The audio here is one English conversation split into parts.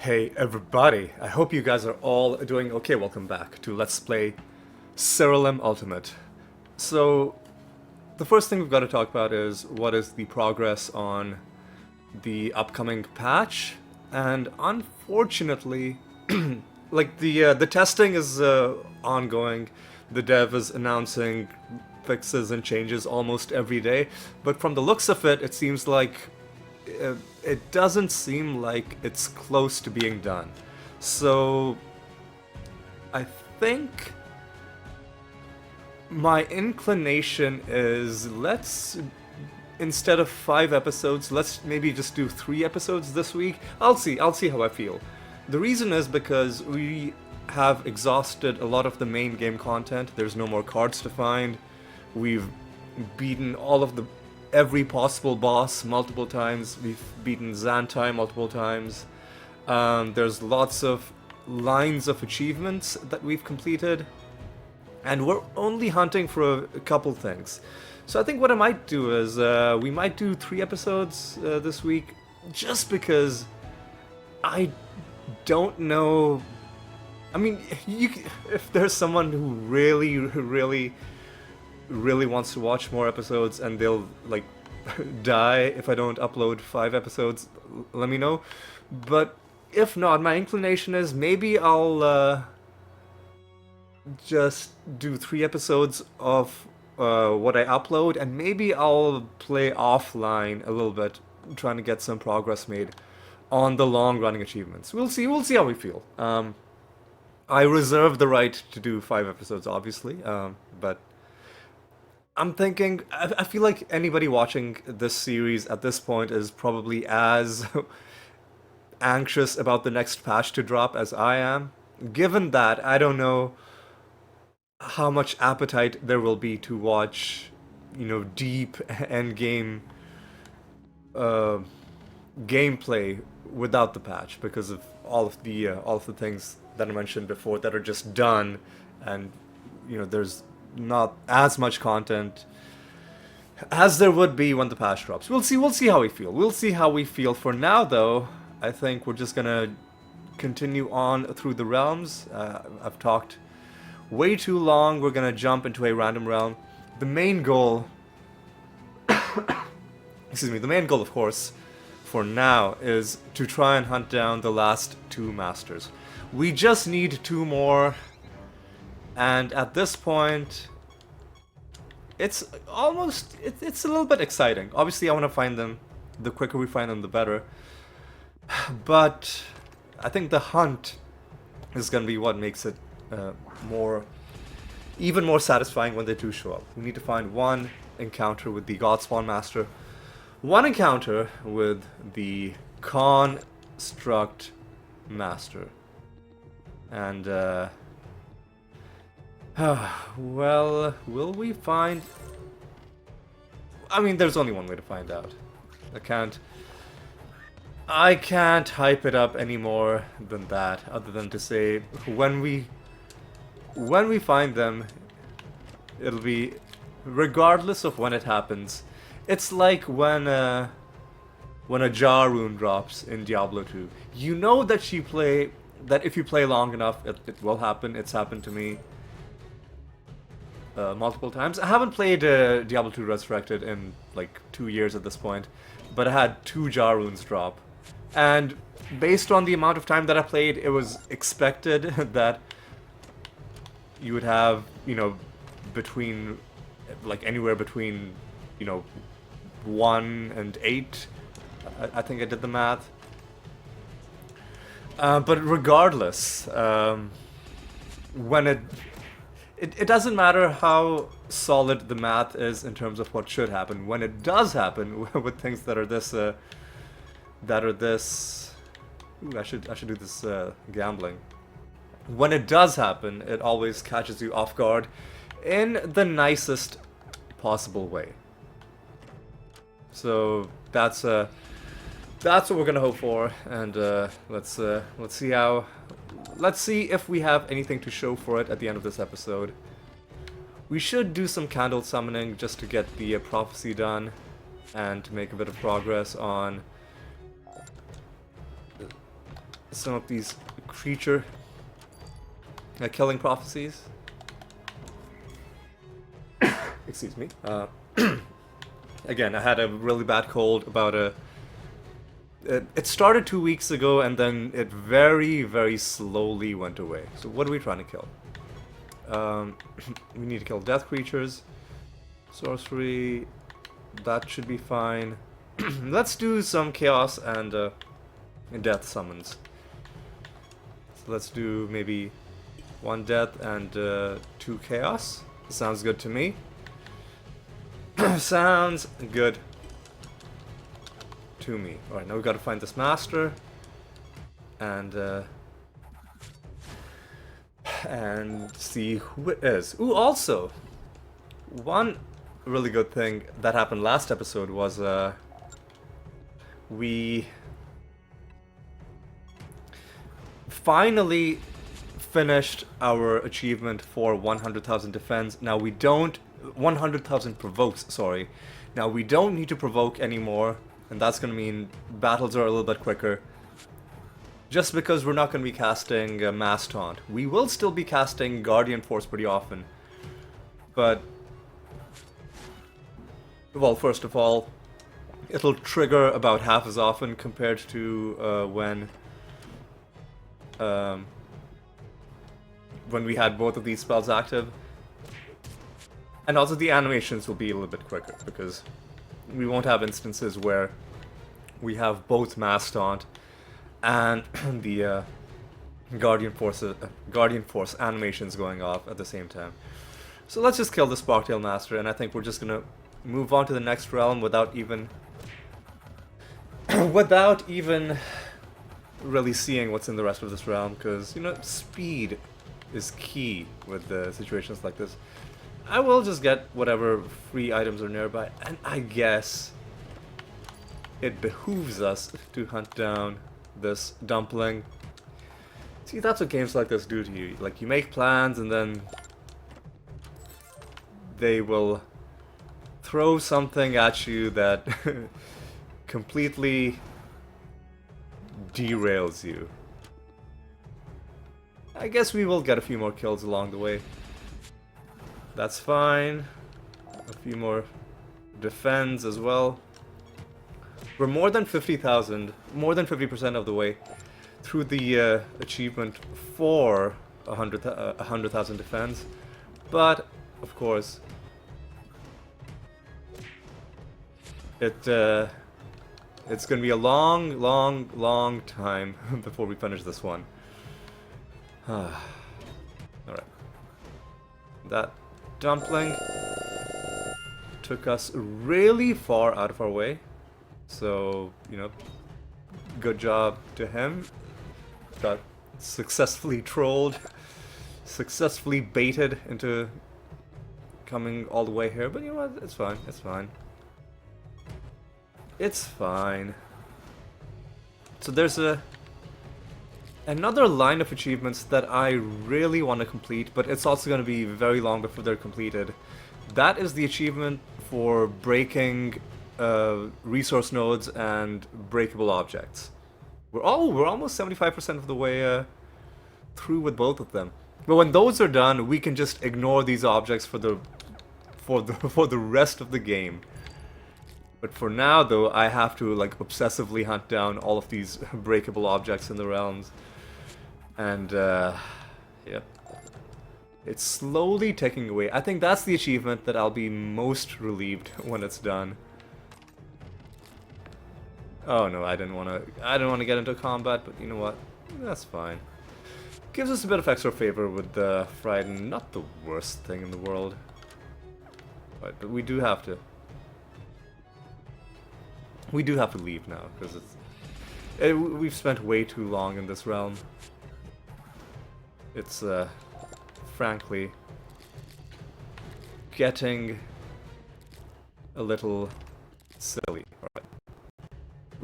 Hey everybody, I hope you guys are all doing okay. Welcome back to Let's Play Siralim Ultimate. So, the first thing we've got to talk about is what is the progress on the upcoming patch. And unfortunately, the testing is ongoing. The dev is announcing fixes and changes almost every day. But from the looks of it, it seems like it doesn't seem like it's close to being done. So I think my inclination is instead of 5 episodes, let's maybe just do 3 episodes this week. I'll see how I feel. The reason is because we have exhausted a lot of the main game content. There's no more cards to find. We've beaten every possible boss multiple times. We've beaten Xantai multiple times. There's lots of lines of achievements that we've completed. And we're only hunting for a couple things. So I think what I might do is, we might do 3 episodes this week, just because I don't know. I mean, if there's someone who really wants to watch more episodes and they'll like die if I don't upload 5 episodes, let me know. But if not, my inclination is maybe I'll just do 3 episodes of what I upload, and maybe I'll play offline a little bit, trying to get some progress made on the long running achievements. We'll see how we feel. I reserve the right to do 5 episodes, obviously, but I'm thinking, I feel like anybody watching this series at this point is probably as anxious about the next patch to drop as I am. Given that, I don't know how much appetite there will be to watch, deep endgame gameplay without the patch, because of all of the things that I mentioned before that are just done, and there's not as much content as there would be when the patch drops. We'll see how we feel. We'll see how we feel. For now, though, I think we're just gonna continue on through the realms. I've talked way too long. We're gonna jump into a random realm. The main goal, excuse me, the main goal, of course, for now is to try and hunt down the last 2 masters. We just need 2 more. And at this point, it's a little bit exciting. Obviously, I want to find them. The quicker we find them, the better. But I think the hunt is going to be what makes it even more satisfying when they do show up. We need to find 1 encounter with the Godspawn Master, 1 encounter with the Construct Master, and well, will we find... I mean, there's only one way to find out. I can't hype it up any more than that, other than to say, when we find them, it'll be, regardless of when it happens, it's like when a Jar rune drops in Diablo 2. You know that if you play long enough, it will happen. It's happened to me multiple times. I haven't played Diablo 2 Resurrected in like 2 years at this point, but I had 2 Jar runes drop, and based on the amount of time that I played, it was expected that you would have, between, like, anywhere between, 1 and 8. I think I did the math. But regardless, when it doesn't matter how solid the math is in terms of what should happen. When it does happen with things that are this, ooh, I should do this gambling. When it does happen, it always catches you off guard in the nicest possible way. So that's what we're gonna hope for, and let's see if we have anything to show for it at the end of this episode. We should do some candle summoning just to get the prophecy done and to make a bit of progress on some of these creature killing prophecies. Excuse me. Again, I had a really bad cold about it started 2 weeks ago, and then it very, very slowly went away. So what are we trying to kill? We need to kill death creatures. Sorcery, that should be fine. Let's do some chaos and death summons. So let's do maybe 1 death and 2 chaos. Sounds good to me. Sounds good to me. Alright, now we've got to find this master. And see who it is. Ooh, also, one really good thing that happened last episode was we finally finished our achievement for 100,000 defense. Now we don't 100,000 provokes, sorry. Now we don't need to provoke anymore, and that's gonna mean battles are a little bit quicker. Just because we're not gonna be casting Mass Taunt. We will still be casting Guardian Force pretty often. But well, first of all, it'll trigger about half as often compared to when we had both of these spells active. And also the animations will be a little bit quicker, because we won't have instances where we have both Mass Taunt and the Guardian Force animations going off at the same time. So let's just kill the Sparktail Master, and I think we're just gonna move on to the next realm without even really seeing what's in the rest of this realm, because, you know, speed is key with situations like this. I will just get whatever free items are nearby, and I guess it behooves us to hunt down this dumpling. See, that's what games like this do to you. Like, you make plans and then they will throw something at you that completely derails you. I guess we will get a few more kills along the way. That's fine. A few more defense as well. We're more than 50,000, more than 50% of the way through the achievement for 100,000 defense. But, of course, it's gonna be a long time before we finish this one. Alright. That dumpling took us really far out of our way. So, you know, good job to him. Got successfully trolled, successfully baited into coming all the way here. But you know what? It's fine. It's fine. It's fine. So there's another line of achievements that I really want to complete, but it's also going to be very long before they're completed. That is the achievement for breaking resource nodes and breakable objects. We're almost 75% of the way through with both of them. But when those are done, we can just ignore these objects for the rest of the game. But for now, though, I have to like obsessively hunt down all of these breakable objects in the realms. And yeah, it's slowly ticking away. I think that's the achievement that I'll be most relieved when it's done. Oh no, I didn't want to get into combat, but you know what? That's fine. Gives us a bit of extra favor with the Frighten. Not the worst thing in the world. Right, but we do have to. We do have to leave now, because we've spent way too long in this realm. It's, frankly, getting a little silly. Alright.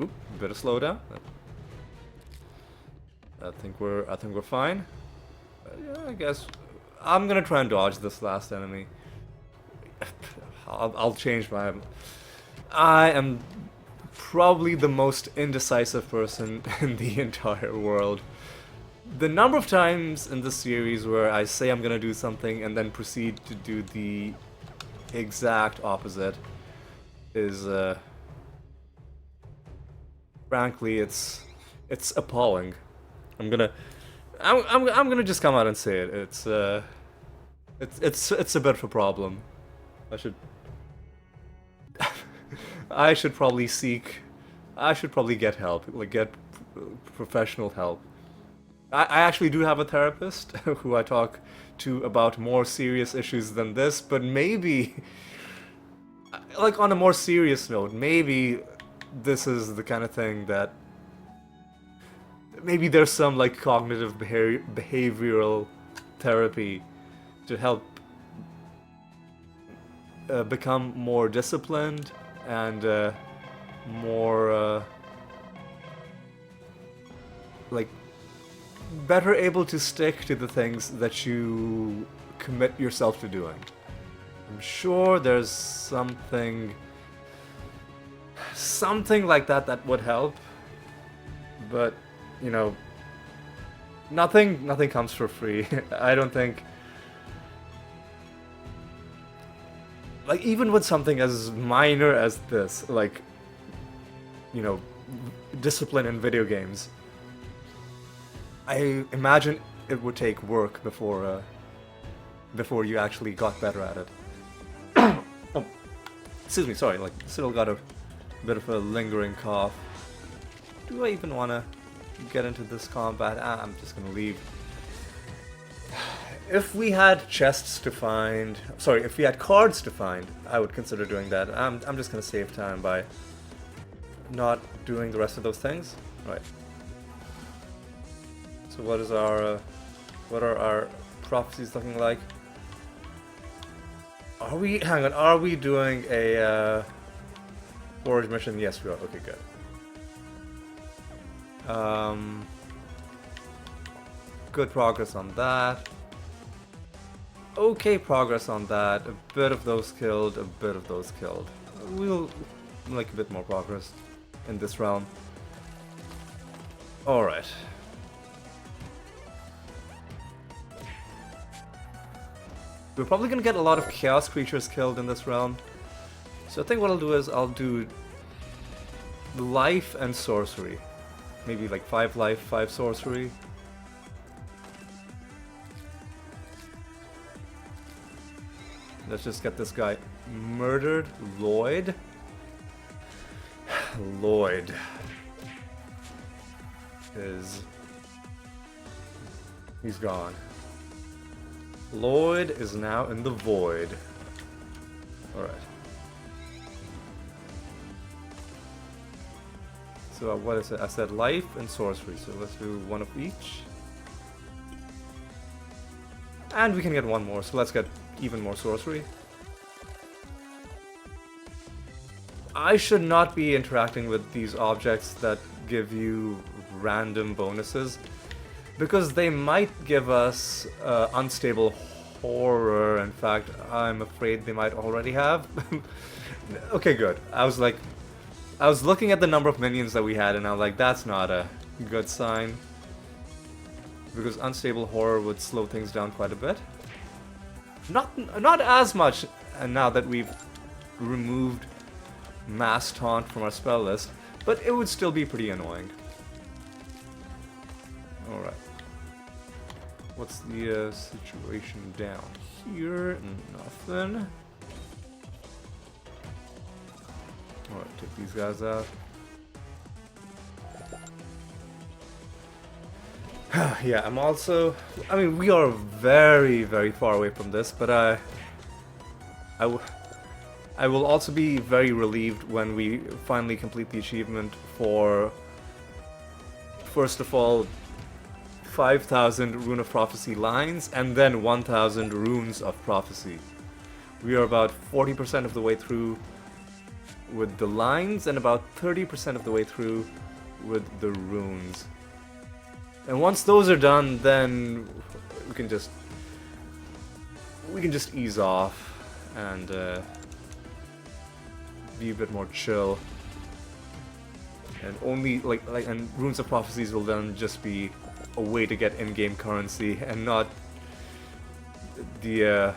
Oop, a bit of slowdown. I think we're fine. Yeah, I guess I'm gonna try and dodge this last enemy. I'll change my... I am probably the most indecisive person in the entire world. The number of times in this series where I say I'm gonna do something and then proceed to do the exact opposite is, frankly, it's appalling. I'm gonna just come out and say it. It's a bit of a problem. I should probably get help, like get professional help. I actually do have a therapist who I talk to about more serious issues than this, but maybe, like on a more serious note, maybe this is the kind of thing that maybe there's some like cognitive behavioral therapy to help become more disciplined and more like better able to stick to the things that you commit yourself to doing. I'm sure there's something like that would help, but you know, nothing comes for free. I don't think, like, even with something as minor as this, like, you know, discipline in video games, I imagine it would take work before you actually got better at it. Oh, excuse me, sorry, like, still got a bit of a lingering cough. Do I even want to get into this combat? I'm just gonna leave. If we had chests to find, sorry, if we had cards to find, I would consider doing that. I'm just gonna save time by not doing the rest of those things. Right. So what are our prophecies looking like? Are we doing a forge mission? Yes, we are. Okay, good. Good progress on that. Okay progress on that. A bit of those killed, a bit of those killed. We'll make a bit more progress in this round. Alright. We're probably gonna get a lot of chaos creatures killed in this round. So I think what I'll do is I'll do life and sorcery. Maybe like 5 life, 5 sorcery. Let's just get this guy murdered. Lloyd. Lloyd is... he's gone. Lloyd is now in the void. Alright. So what is it? I said life and sorcery, so let's do one of each. And we can get one more, so let's get even more sorcery. I should not be interacting with these objects that give you random bonuses, because they might give us unstable horror. In fact, I'm afraid they might already have. Okay, good. I was looking at the number of minions that we had, and I was like, that's not a good sign. Because unstable horror would slow things down quite a bit. Not as much now that we've removed mass taunt from our spell list, but it would still be pretty annoying. Alright. What's the situation down here? Nothing. Alright, take these guys out. Yeah, I'm also... I mean, we are very, very far away from this, but I will also be very relieved when we finally complete the achievement for, first of all, 5,000 Rune of Prophecy lines, and then 1,000 Runes of Prophecy. We are about 40% of the way through with the lines, and about 30% of the way through with the runes. And once those are done, then we can just ease off and be a bit more chill. and only and Runes of Prophecies will then just be a way to get in-game currency and not the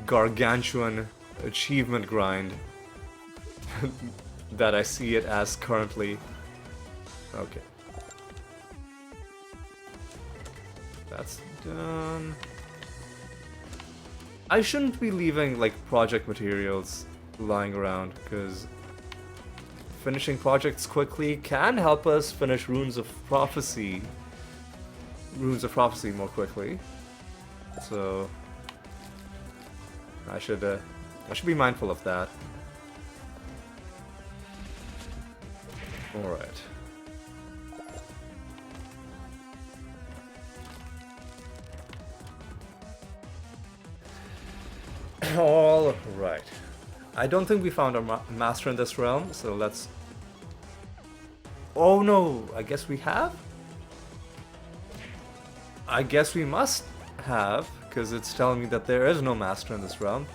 gargantuan achievement grind that I see it as currently. Okay. That's done. I shouldn't be leaving like project materials lying around, because finishing projects quickly can help us finish Runes of Prophecy more quickly. So I should be mindful of that. All right. All right. I don't think we found our master in this realm, so let's... Oh no, I guess we have? I guess we must have, because it's telling me that there is no master in this realm.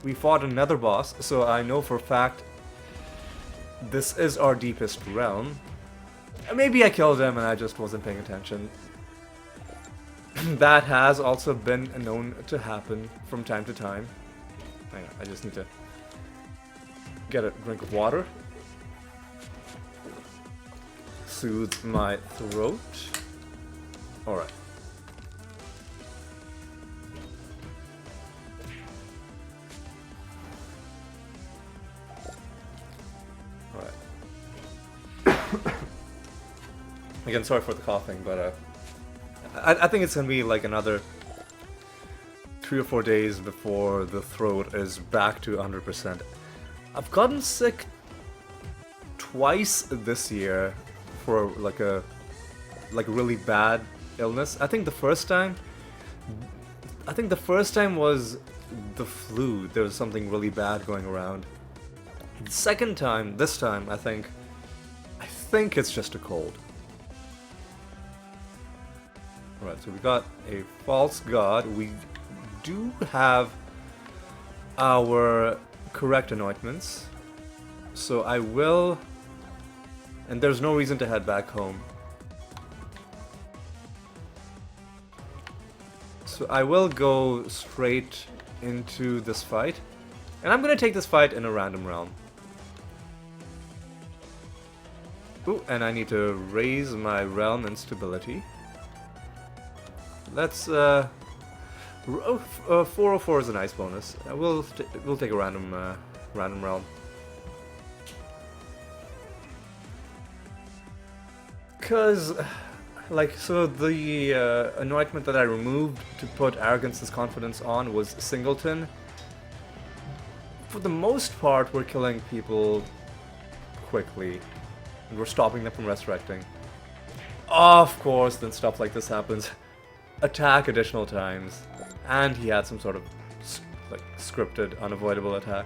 We fought another boss, so I know for a fact this is our deepest realm. Maybe I killed him and I just wasn't paying attention. That has also been known to happen from time to time. Hang on, I just need to get a drink of water. Soothe my throat. Alright. Again, sorry for the coughing, but I think it's gonna be like another 3 or 4 days before the throat is back to 100%. I've gotten sick twice this year for like a really bad illness. I think the first time was the flu. There was something really bad going around. The second time, this time, I think it's just a cold. Alright, so we got a false god. We do have our correct anointments. So I will... And there's no reason to head back home. So I will go straight into this fight. And I'm gonna take this fight in a random realm. Ooh, and I need to raise my realm instability. Let's 404 is a nice bonus. We'll take a random realm. Cause so the anointment that I removed to put Arrogance and Confidence on was Singleton. For the most part, we're killing people quickly, and we're stopping them from resurrecting. Of course, then stuff like this happens. Attack additional times, and he had some sort of scripted, unavoidable attack.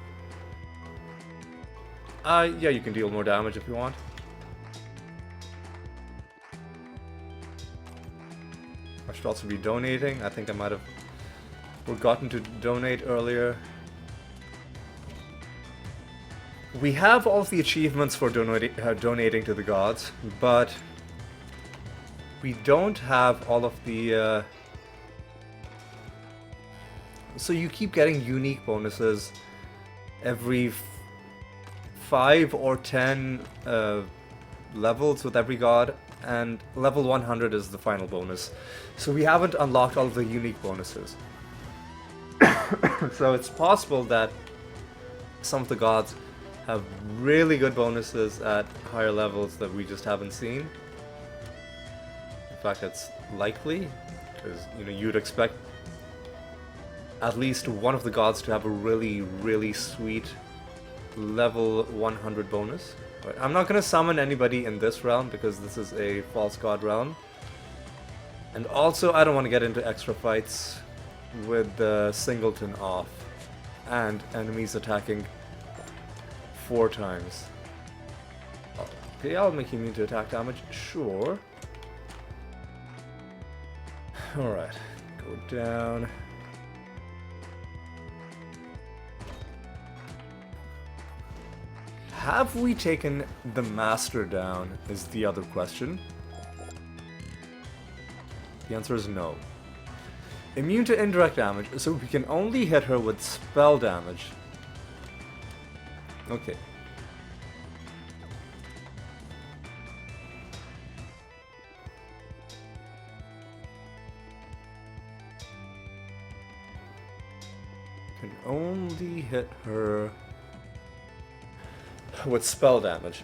Yeah, you can deal more damage if you want. I should also be donating. I think I might have forgotten to donate earlier. We have all of the achievements for donating to the gods, but we don't have all of the... So you keep getting unique bonuses every 5 or 10 levels with every god, and level 100 is the final bonus. So we haven't unlocked all of the unique bonuses. So it's possible that some of the gods have really good bonuses at higher levels that we just haven't seen. In fact, it's likely, because you'd expect at least one of the gods to have a really, really sweet level 100 bonus. But I'm not going to summon anybody in this realm because this is a false god realm. And also, I don't want to get into extra fights with the Singleton off and enemies attacking 4 times. Okay, I'll make you immune to attack damage, sure. Alright, go down. Have we taken the master down is the other question. The answer is no. Immune to indirect damage, so we can only hit her with spell damage. Okay. Can only hit her with spell damage.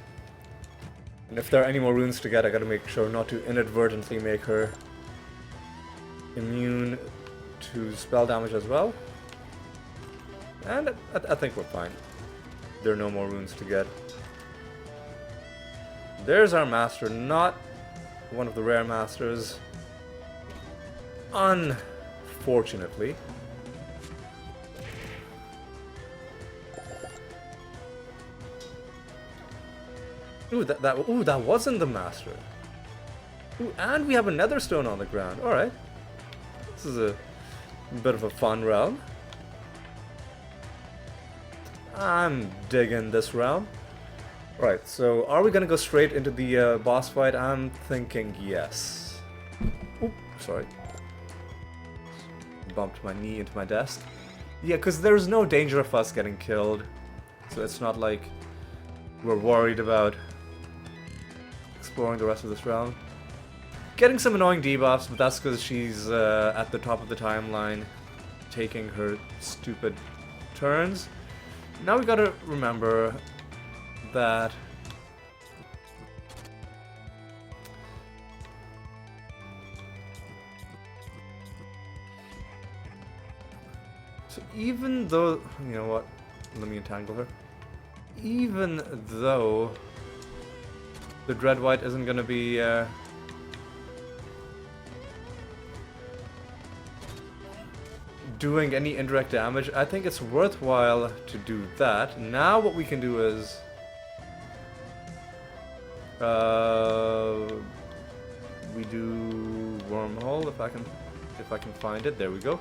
And if there are any more runes to get, I gotta make sure not to inadvertently make her immune to spell damage as well. And I think we're fine. There are no more runes to get. There's our master, not one of the rare masters. Unfortunately. Ooh, that wasn't the master. Ooh, and we have a nether stone on the ground. Alright. This is a bit of a fun realm. I'm digging this realm. Right, so are we gonna go straight into the boss fight? I'm thinking yes. Oop, sorry. Bumped my knee into my desk. Yeah, because there's no danger of us getting killed. So it's not like we're worried about exploring the rest of this realm. Getting some annoying debuffs, but that's because she's at the top of the timeline, taking her stupid turns. Now we gotta remember that so even though, you know what, let me entangle her. Even though the Dread White isn't gonna be doing any indirect damage, I think it's worthwhile to do that. Now what we can do is we do wormhole if I can find it. There we go.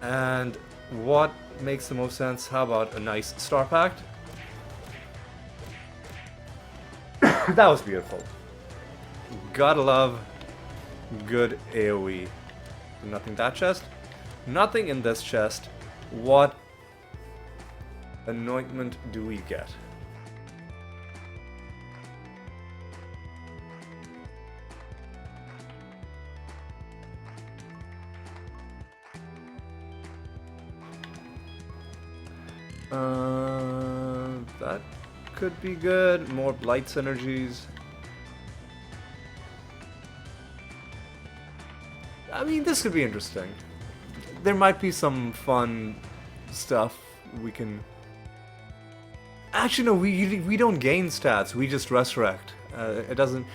And what makes the most sense? How about a nice Star Pact? That was beautiful. Gotta love good AoE. Nothing in that chest. Nothing in this chest. What anointment do we get? That could be good. More blight synergies. I mean, this could be interesting. There might be some fun stuff we can... Actually, no, we don't gain stats. We just resurrect. It doesn't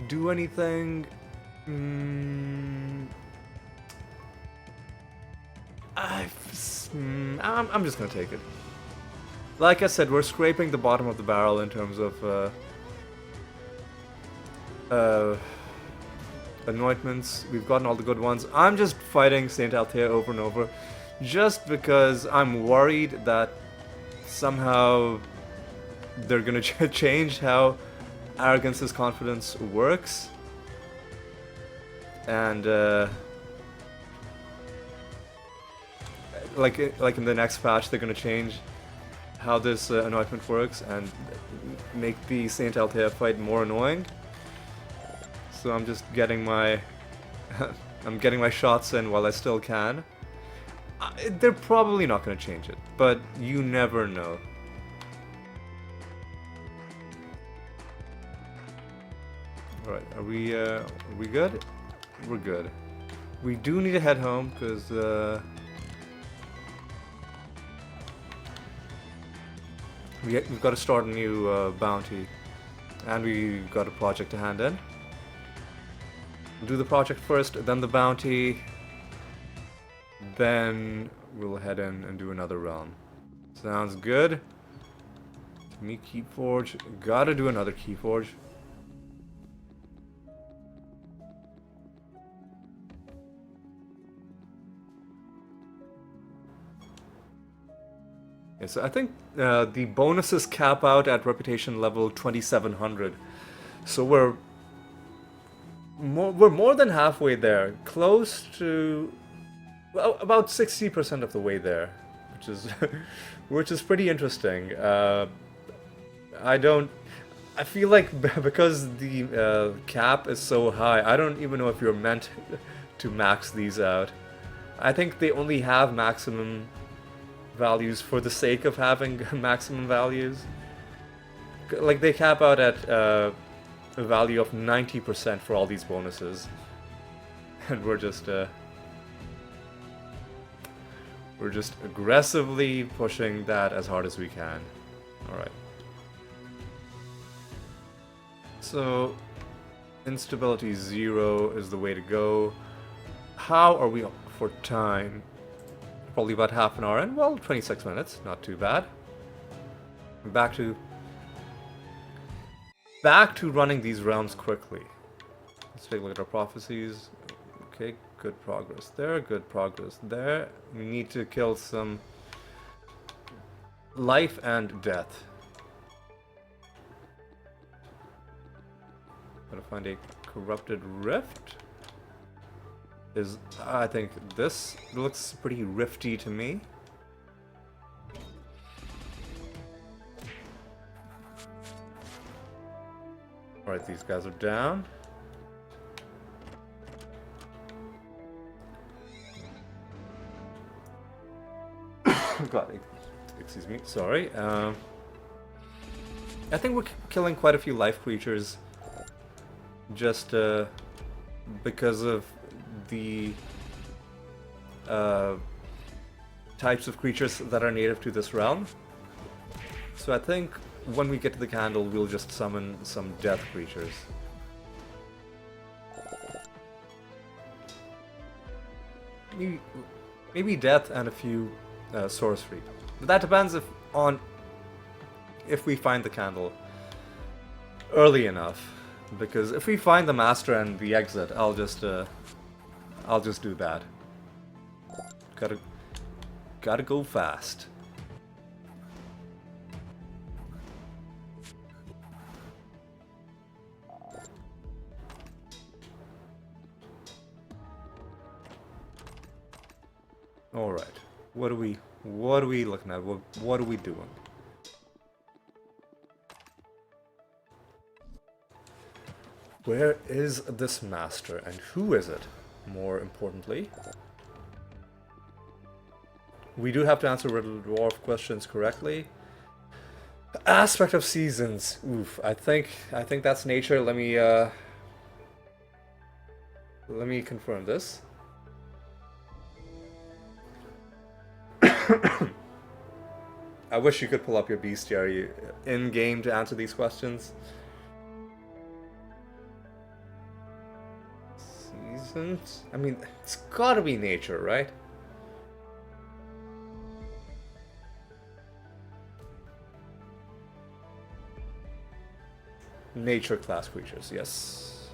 do anything. I'm just gonna take it. Like I said, we're scraping the bottom of the barrel in terms of anointments. We've gotten all the good ones. I'm just fighting Saint Althea over and over, just because I'm worried that somehow they're gonna change how Arrogance's confidence works, and like in the next patch, they're gonna change how this anointment works and make the Saint Althea fight more annoying. So I'm just getting my I'm getting my shots in while I still can. They're probably not going to change it, but you never know. All right, are we good? We're good. We do need to head home because we've got to start a new bounty, and we've got a project to hand in. We'll do the project first, then the bounty, then we'll head in and do another realm. Sounds good. Me Keyforge. Gotta do another Keyforge. Yeah, so I think the bonuses cap out at reputation level 2700. So we're more than halfway there, close to well, about 60% of the way there, which is which is pretty interesting. I don't. I feel like because the cap is so high, I don't even know if you're meant to max these out. I think they only have maximum values for the sake of having maximum values. Like they cap out at a value of 90% for all these bonuses, and we're just aggressively pushing that as hard as we can. All right. So, instability 0 is the way to go. How are we for time? Probably about half an hour in. Well, 26 minutes. Not too bad. Back to running these rounds quickly. Let's take a look at our prophecies. Okay, good progress there. Good progress there. We need to kill some life and death. Gotta find a corrupted rift. I think this looks pretty rifty to me. Alright, these guys are down. God, excuse me, sorry. I think we're killing quite a few life creatures just because of the types of creatures that are native to this realm. So I think when we get to the candle, we'll just summon some death creatures. Maybe death and a few sorcery. But that depends if we find the candle early enough. Because if we find the master and the exit, I'll just do that. Gotta go fast. All right. What are we looking at? What are we doing? Where is this master, and who is it? More importantly, we do have to answer Riddle Dwarf questions correctly. Aspect of seasons. Oof. I think that's nature. Let me confirm this. I wish you could pull up your bestiary in game to answer these questions. Seasons? I mean, it's gotta be nature, right? Nature class creatures, yes.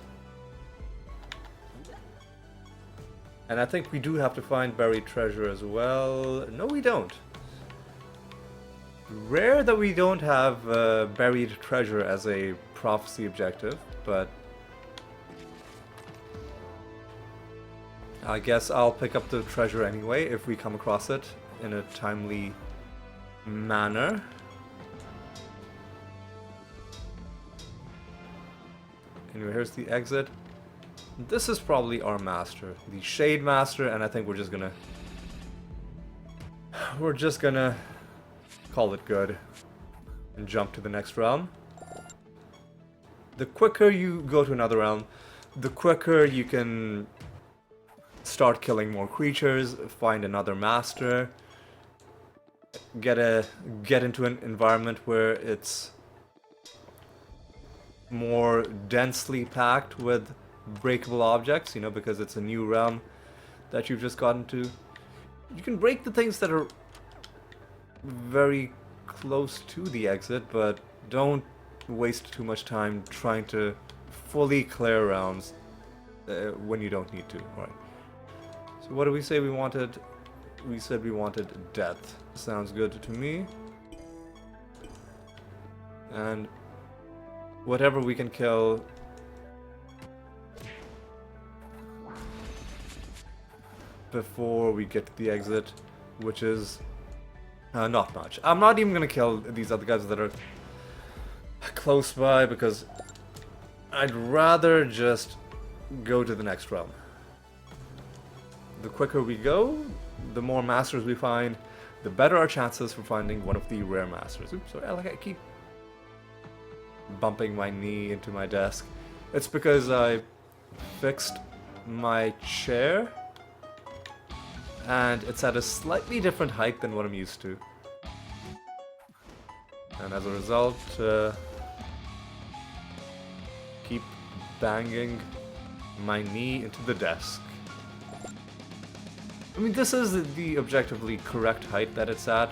And I think we do have to find buried treasure as well. No, we don't. Rare that we don't have buried treasure as a prophecy objective, but I guess I'll pick up the treasure anyway if we come across it in a timely manner. Anyway, here's the exit. This is probably our master, the Shade Master, and I think we're just gonna call it good and jump to the next realm. The quicker you go to another realm, the quicker you can start killing more creatures, find another master, get into an environment where it's more densely packed with breakable objects, you know, because it's a new realm that you've just gotten to. You can break the things that are very close to the exit, but don't waste too much time trying to fully clear rounds when you don't need to. All right. So what did we say we wanted? We said we wanted death. Sounds good to me. And whatever we can kill before we get to the exit, which is not much. I'm not even gonna kill these other guys that are close by because I'd rather just go to the next realm. The quicker we go, the more masters we find, the better our chances for finding one of the rare masters. Oops, sorry, I keep bumping my knee into my desk. It's because I fixed my chair and it's at a slightly different height than what I'm used to. And as a result, keep banging my knee into the desk. I mean, this is the objectively correct height that it's at.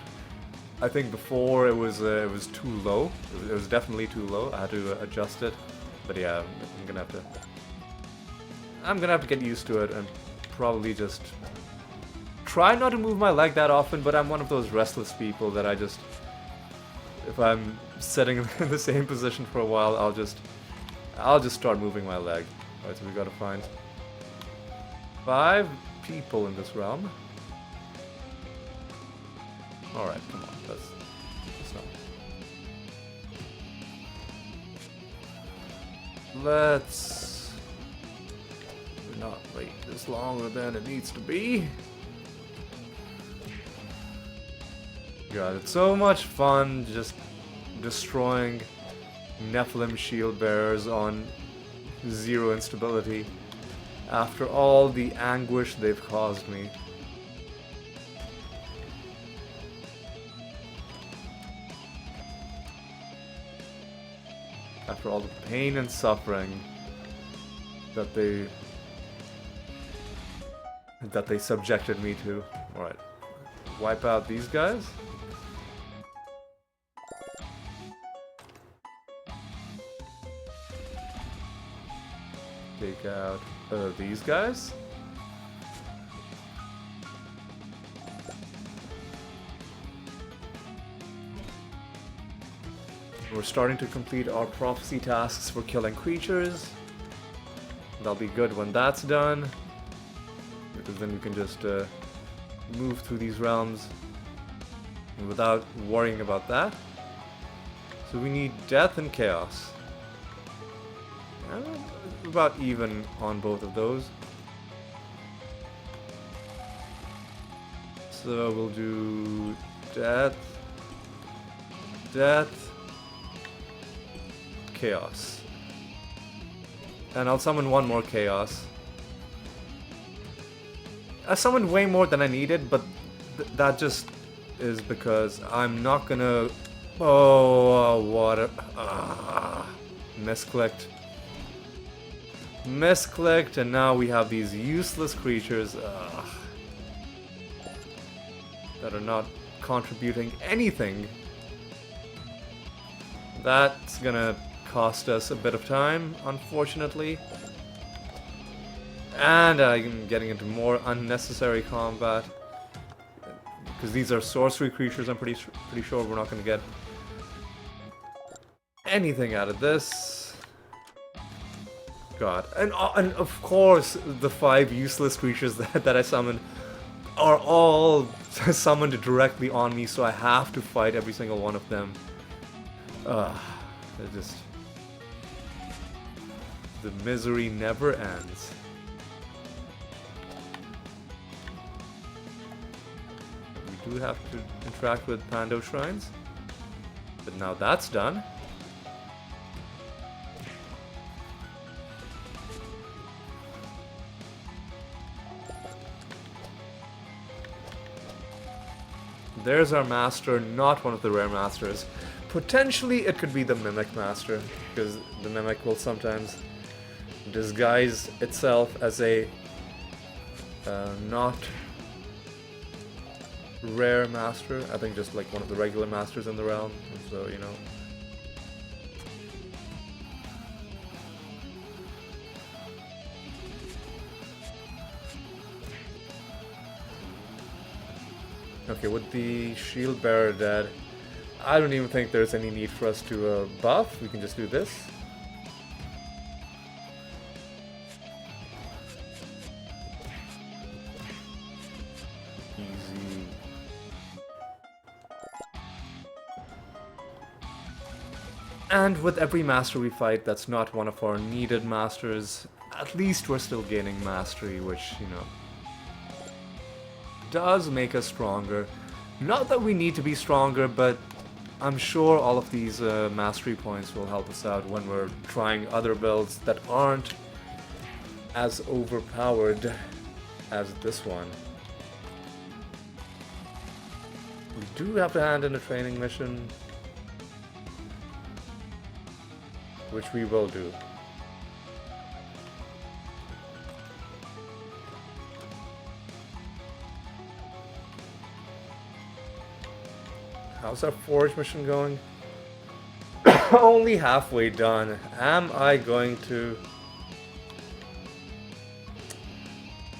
I think before it was too low. It was definitely too low. I had to adjust it. But yeah, I'm gonna have to get used to it and probably just try not to move my leg that often. But I'm one of those restless people that I just, if I'm sitting in the same position for a while, I'll just start moving my leg. Alright, so we gotta find 5 people in this realm. Alright, come on, that's not. Let's not wait this longer than it needs to be. God, it's so much fun just destroying Nephilim shield bearers on 0 instability after all the anguish they've caused me. After all the pain and suffering that they subjected me to. Alright. Wipe out these guys. Take out these guys. We're starting to complete our prophecy tasks for killing creatures. That'll be good when that's done, because then we can just move through these realms without worrying about that. So we need death and chaos. About even on both of those. So we'll do death, death, chaos. And I'll summon one more chaos. I summoned way more than I needed, but that just is because I'm not gonna... Oh, what a... misclicked. Misclicked, and now we have these useless creatures that are not contributing anything. That's gonna cost us a bit of time, unfortunately. And I'm getting into more unnecessary combat. Because these are sorcery creatures, I'm pretty sure we're not gonna get anything out of this. God. And of course, the 5 useless creatures that I summoned are all summoned directly on me, so I have to fight every single one of them. They're just... The misery never ends. We do have to interact with Pando Shrines. But now that's done. There's our master, not one of the rare masters. Potentially it could be the Mimic Master, because the Mimic will sometimes disguise itself as a not rare master. I think just like one of the regular masters in the realm, so you know. Okay, with the shield bearer dead, I don't even think there's any need for us to buff. We can just do this. Easy. And with every master we fight that's not one of our needed masters, at least we're still gaining mastery, which, you know, does make us stronger. Not that we need to be stronger, but I'm sure all of these mastery points will help us out when we're trying other builds that aren't as overpowered as this one. We do have to hand in a training mission, which we will do. How's our forge mission going? Only halfway done. Am I going to...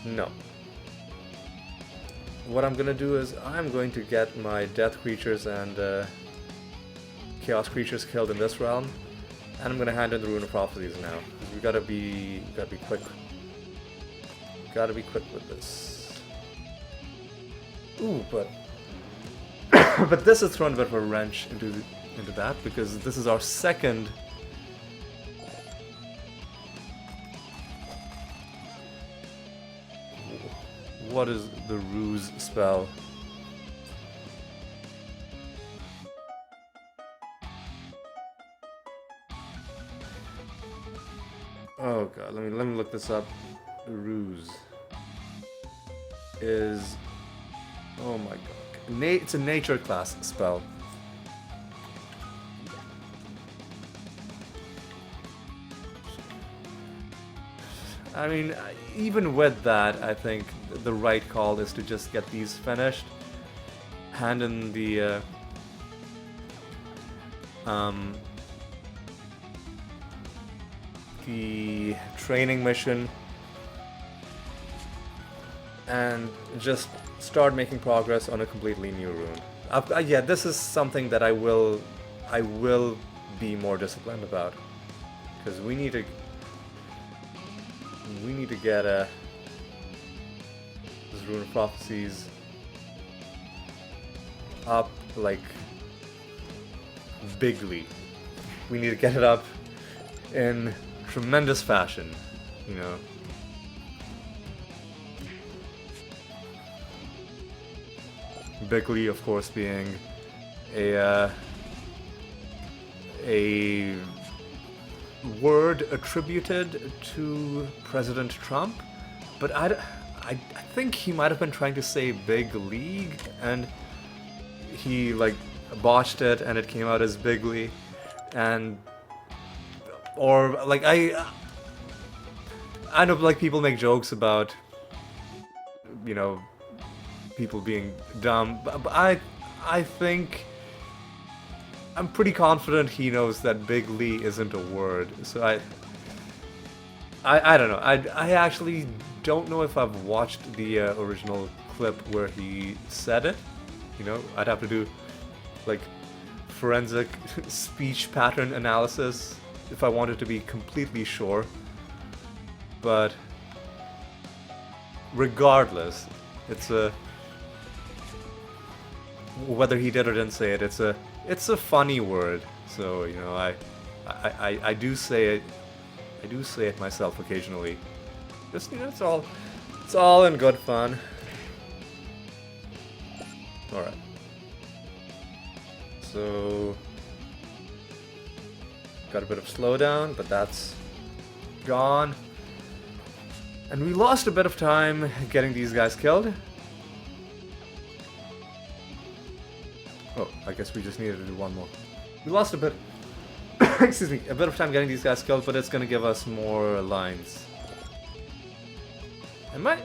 No. What I'm gonna do is I'm going to get my death creatures and chaos creatures killed in this realm, and I'm gonna hand in the Rune of Prophecies now. We gotta be quick. Gotta be quick with this. Ooh, but but this has thrown a bit of a wrench into that, because this is our second what is the ruse spell? Oh god, let me look this up. The ruse is, oh my god. It's a nature class spell. I mean, even with that, I think the right call is to just get these finished. Hand in the training mission, and just start making progress on a completely new rune. Yeah, this is something that I will be more disciplined about, because we need to get this Rune of Prophecies up like bigly. We need to get it up in tremendous fashion, you know. Bigly, of course, being a word attributed to President Trump, but I think he might have been trying to say big league, and he like botched it, and it came out as bigly, and or like I know like people make jokes about, you know, people being dumb, but I think I'm pretty confident he knows that Big Lee isn't a word. So I don't know. I actually don't know if I've watched the original clip where he said it. You know, I'd have to do like forensic speech pattern analysis if I wanted to be completely sure. But regardless, it's a whether he did or didn't say it, it's a funny word. So, you know, I do say it. I do say it myself occasionally. Just, you know, it's all in good fun. All right. So got a bit of slowdown, but that's gone. And we lost a bit of time getting these guys killed. Oh, I guess we just needed to do one more. We lost a bit, excuse me, a bit of time getting these guys killed, but it's gonna give us more lines. Am I?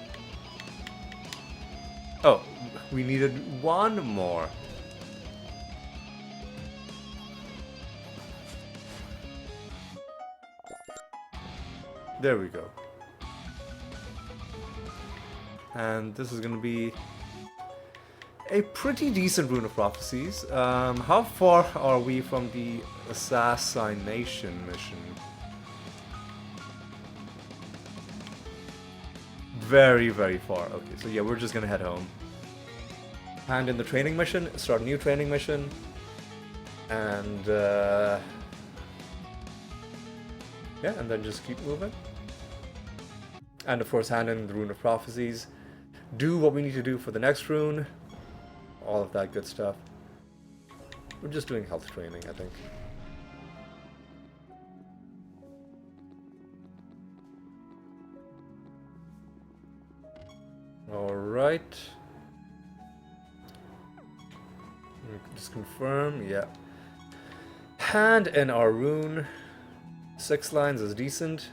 Oh, we needed one more. There we go. And this is gonna be a pretty decent Rune of Prophecies. How far are we from the Assassination mission? Very, very far. Okay, so yeah, we're just gonna head home. Hand in the training mission, start a new training mission, and yeah, and then just keep moving. And of course, hand in the Rune of Prophecies. Do what we need to do for the next rune. All of that good stuff. We're just doing health training, I think. Alright. Just confirm, yeah. Hand in our rune. 6 lines is decent.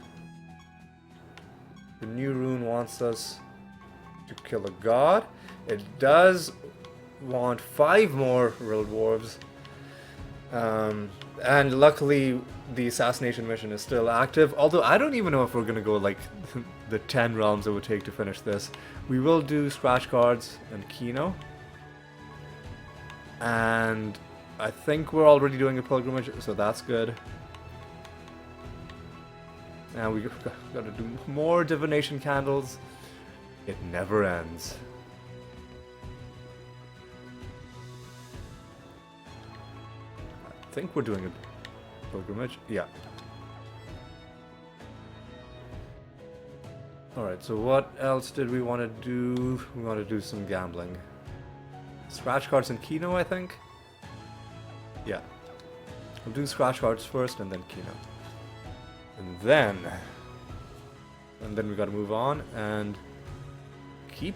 The new rune wants us to kill a god. It does want 5 more real dwarves. And luckily the assassination mission is still active, although I don't even know if we're gonna go like the 10 realms it would take to finish this. We will do scratch cards and Kino. And I think we're already doing a pilgrimage, so that's good. And we gotta do more divination candles. It never ends. I think we're doing a pilgrimage. Yeah. Alright, so what else did we want to do? We want to do some gambling. Scratch cards and Kino, I think? Yeah. We'll do scratch cards first and then Kino. And then we gotta move on and keep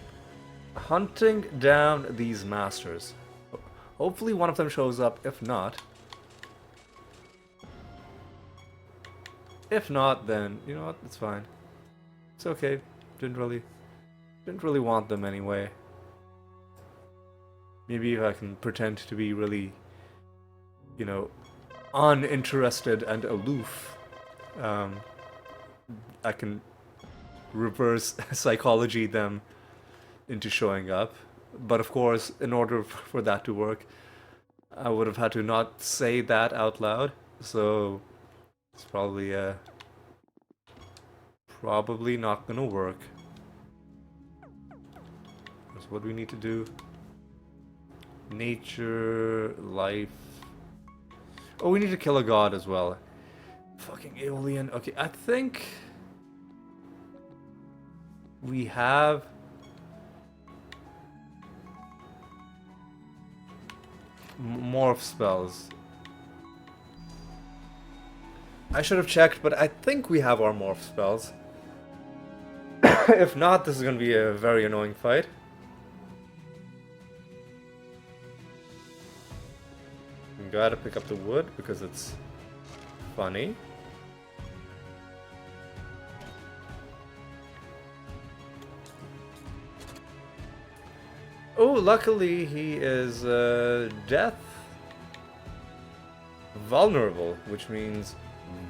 hunting down these masters. Hopefully one of them shows up. If not, then you know what, it's fine. It's okay. Didn't really want them anyway. Maybe if I can pretend to be really, you know, uninterested and aloof, I can reverse psychology them into showing up. But of course, in order for that to work, I would have had to not say that out loud. So it's probably not gonna work. That's what we need to do. Nature, life. Oh, we need to kill a god as well. Fucking Aeolian. Okay, I think we have morph spells. I should have checked, but I think we have our morph spells. If not, this is going to be a very annoying fight. Gotta pick up the wood because it's funny. Oh, luckily he is death vulnerable, which means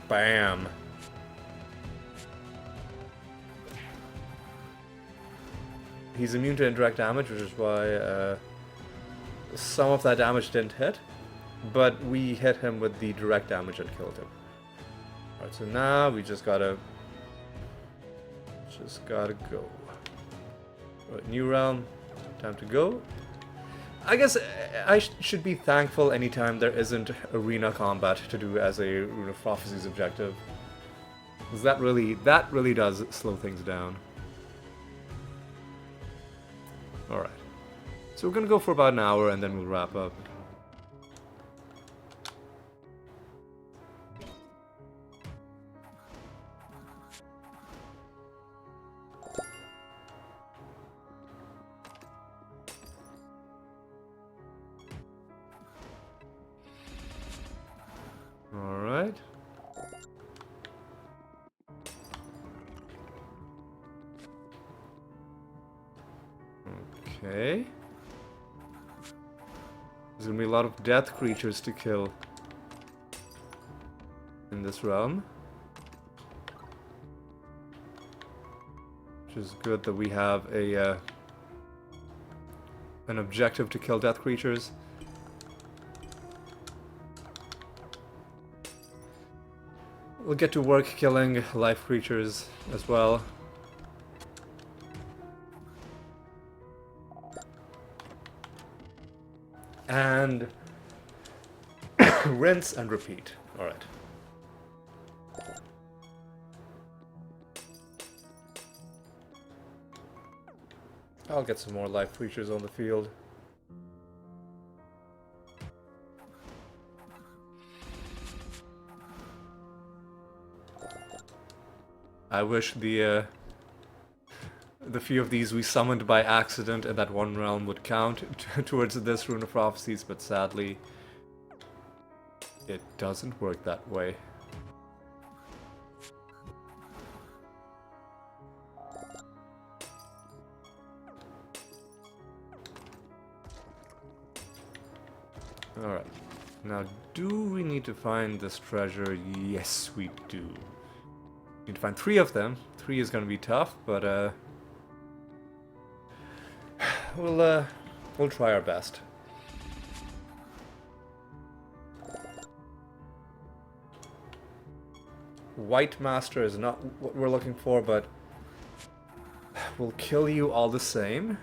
bam. He's immune to indirect damage, which is why some of that damage didn't hit. But we hit him with the direct damage that killed him. Alright, so now we just gotta go. Alright, new realm. Time to go. I guess I should be thankful anytime there isn't arena combat to do as a Rune of Prophecies objective. Because that really does slow things down. Alright. So we're gonna go for about an hour and then we'll wrap up. Alright. Okay. There's gonna be a lot of death creatures to kill in this realm. Which is good that we have a an objective to kill death creatures. We'll get to work killing life creatures as well. And rinse and repeat. Alright. I'll get some more life creatures on the field. I wish the few of these we summoned by accident in that one realm would count towards this Rune of Prophecies, but sadly, it doesn't work that way. Alright, now do we need to find this treasure? Yes, we do. Need to find 3 of them. 3 is gonna be tough, but we'll try our best. White Master is not what we're looking for, but we'll kill you all the same.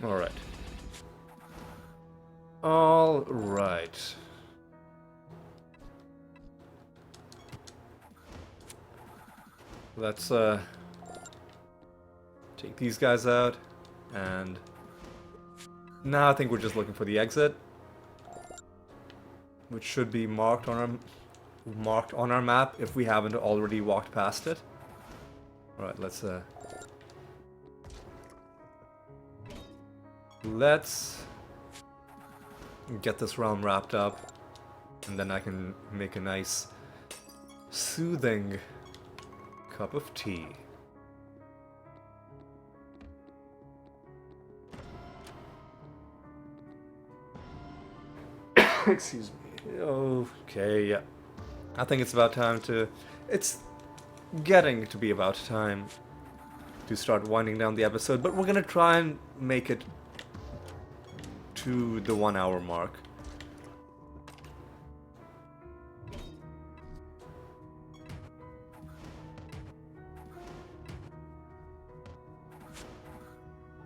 Alright. Alright. Let's take these guys out, and now I think we're just looking for the exit, which should be marked on our map if we haven't already walked past it. Alright, let's get this realm wrapped up, and then I can make a nice soothing cup of tea. Excuse me. Okay, yeah. I think it's about time to... It's getting to be about time to start winding down the episode, but we're gonna try and make it to the 1 hour mark.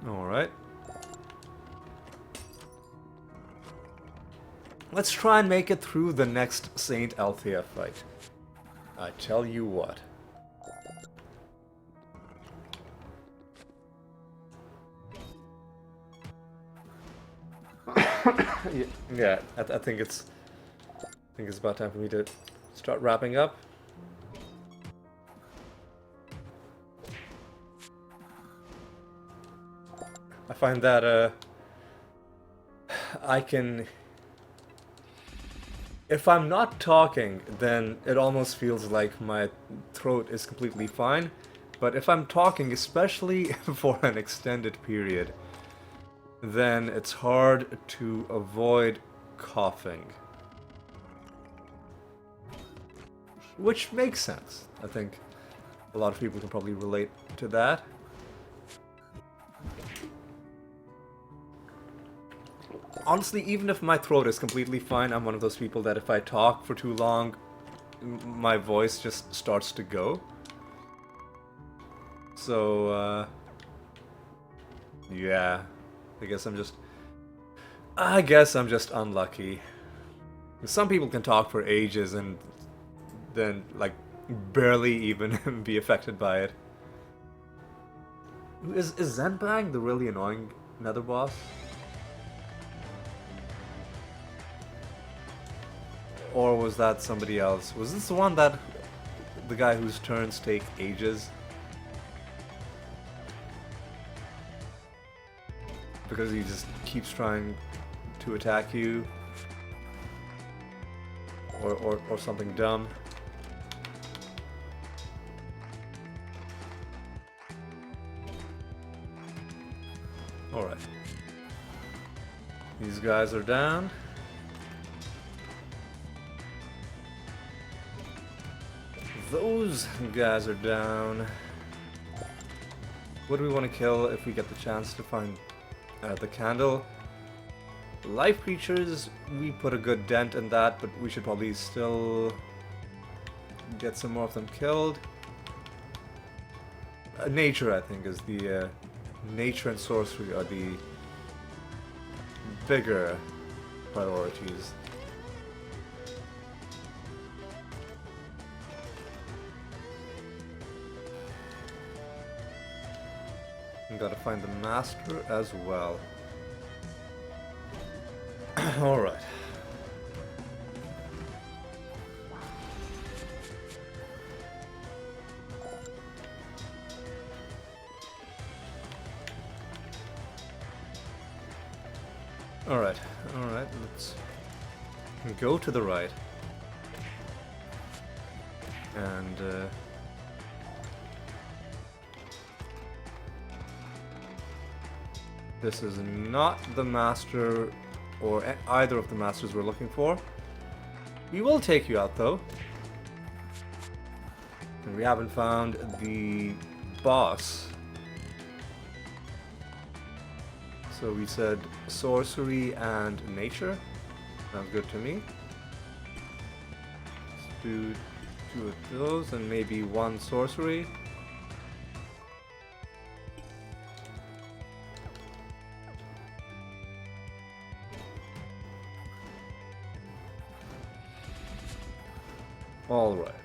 Alright. Let's try and make it through the next Saint Althea fight. I tell you what. Yeah, I think it's about time for me to start wrapping up. I find that I can... If I'm not talking, then it almost feels like my throat is completely fine. But if I'm talking, especially for an extended period, then it's hard to avoid coughing. Which makes sense. I think a lot of people can probably relate to that. Honestly, even if my throat is completely fine, I'm one of those people that if I talk for too long, my voice just starts to go. So, yeah, I guess I'm just unlucky. Some people can talk for ages and then, like, barely even be affected by it. Is Zenbang the really annoying nether boss? Or was that somebody else? Was this the one that... the guy whose turns take ages? Because he just keeps trying to attack you? Or something dumb? Alright. These guys are down. Those guys are down. What do we want to kill if we get the chance to find the candle? Life creatures, we put a good dent in that, but we should probably still get some more of them killed. Nature, I think, is the... nature and sorcery are the bigger priorities. We gotta find the master as well. Alright. Alright, let's go to the right. And this is not the master or either of the masters we're looking for. We will take you out though. And we haven't found the boss. So we said sorcery and nature. Sounds good to me. Let's do 2 of those and maybe 1 sorcery. All right.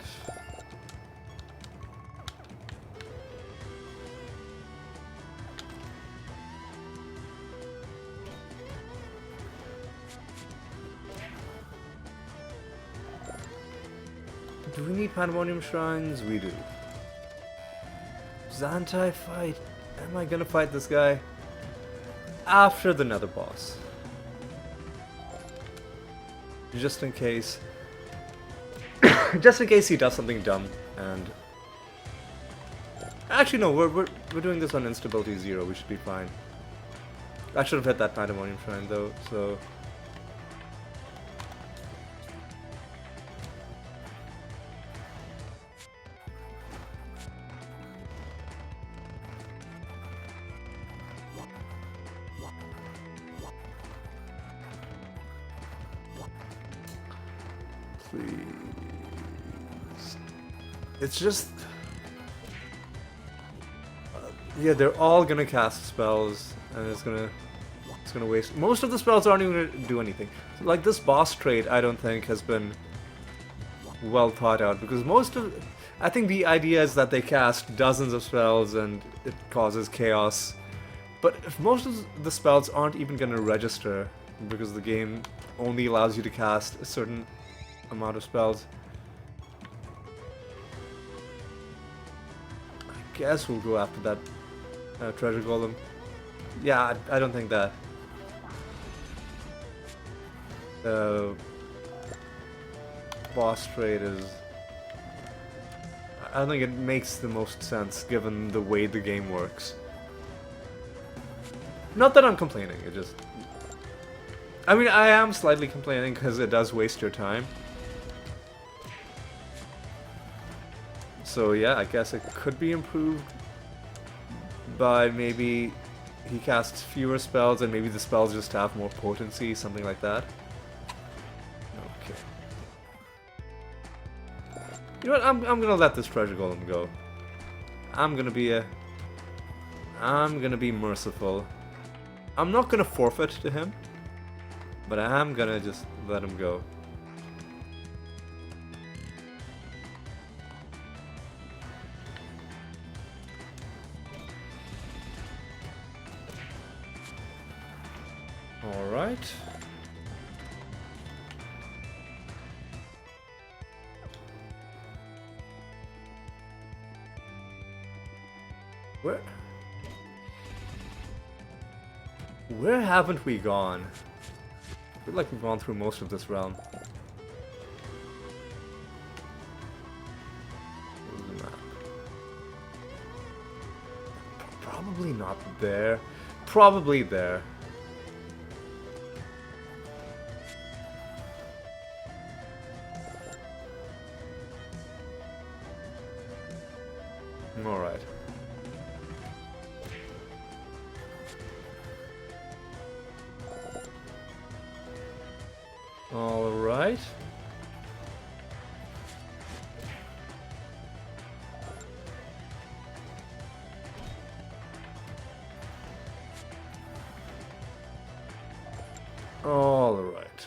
Do we need Pandemonium Shrines? We do. Xantai fight. Am I gonna fight this guy? After the Nether boss. Just in case. Just in case he does something dumb and... Actually no, we're doing this on instability 0, we should be fine. I should have hit that Pandemonium Shrine though, so... Please. It's just... yeah, they're all gonna cast spells, and it's gonna waste... Most of the spells aren't even gonna do anything. Like, this boss trait, I don't think has been well thought out, because most of... I think the idea is that they cast dozens of spells, and it causes chaos. But if most of the spells aren't even gonna register, because the game only allows you to cast a certain amount of spells. I guess we'll go after that treasure golem. Yeah, I don't think that boss trade is... I don't think it makes the most sense given the way the game works. Not that I'm complaining, it just... I mean, I am slightly complaining because it does waste your time. So yeah, I guess it could be improved by maybe he casts fewer spells and maybe the spells just have more potency, something like that. Okay. You know what, I'm gonna let this treasure golem go. I'm gonna be merciful. I'm not gonna forfeit to him, but I am gonna just let him go. Alright. Where haven't we gone? I feel like we've gone through most of this realm. Where's the map? Probably not there. probably there. Alright. Alright. Alright.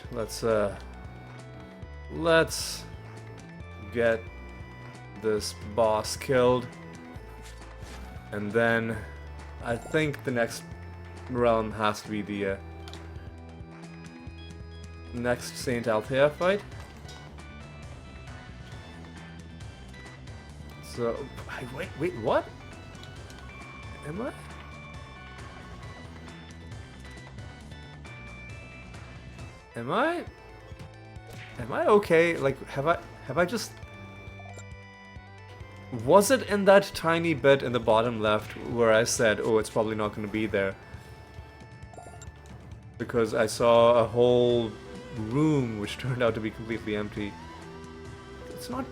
Let's get this boss killed. And then I think the next realm has to be the next Saint Althea fight. So, wait, what? Am I? Am I okay? Like, have I just... Was it in that tiny bit in the bottom left where I said, oh, it's probably not going to be there? Because I saw a whole room which turned out to be completely empty. It's not...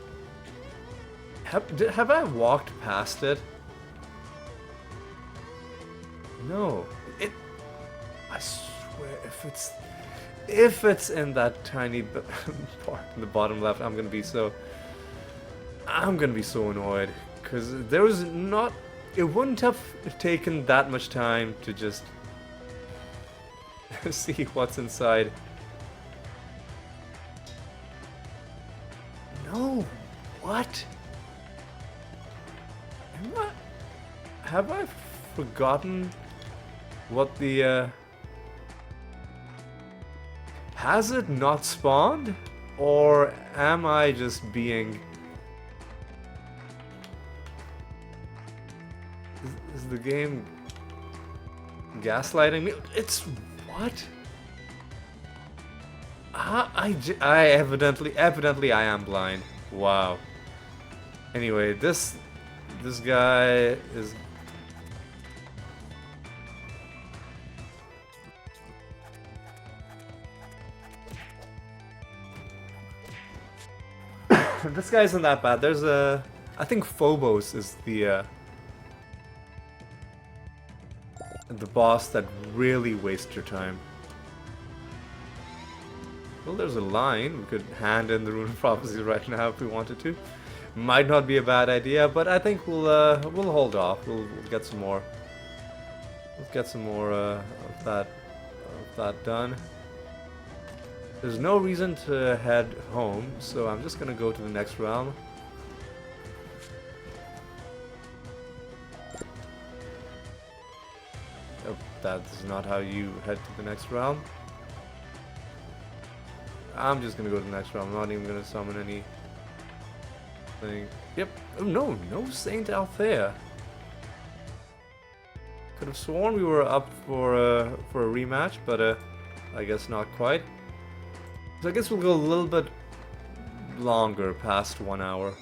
Have I walked past it? No. I swear, if it's in that tiny part in the bottom left, I'm gonna be so annoyed, because there was not... It wouldn't have taken that much time to just see what's inside. No, what? Have I forgotten what the has it not spawned? Or am I just being... Is the game gaslighting me? It's... what? I evidently I am blind. Wow. Anyway, this guy is... This guy isn't that bad. There's a... I think Phobos is the boss that really wastes your time. Well, there's a line. We could hand in the Rune of Prophecy right now if we wanted to. Might not be a bad idea, but I think we'll hold off. We'll get some more. Let's get some more of that done. There's no reason to head home, so I'm just gonna go to the next realm. Oh, that's not how you head to the next realm. I'm just gonna go to the next realm. I'm not even gonna summon anything. Yep. Oh no, no Saint Althea. Could have sworn we were up for a rematch, but I guess not quite. So I guess we'll go a little bit longer, past 1 hour.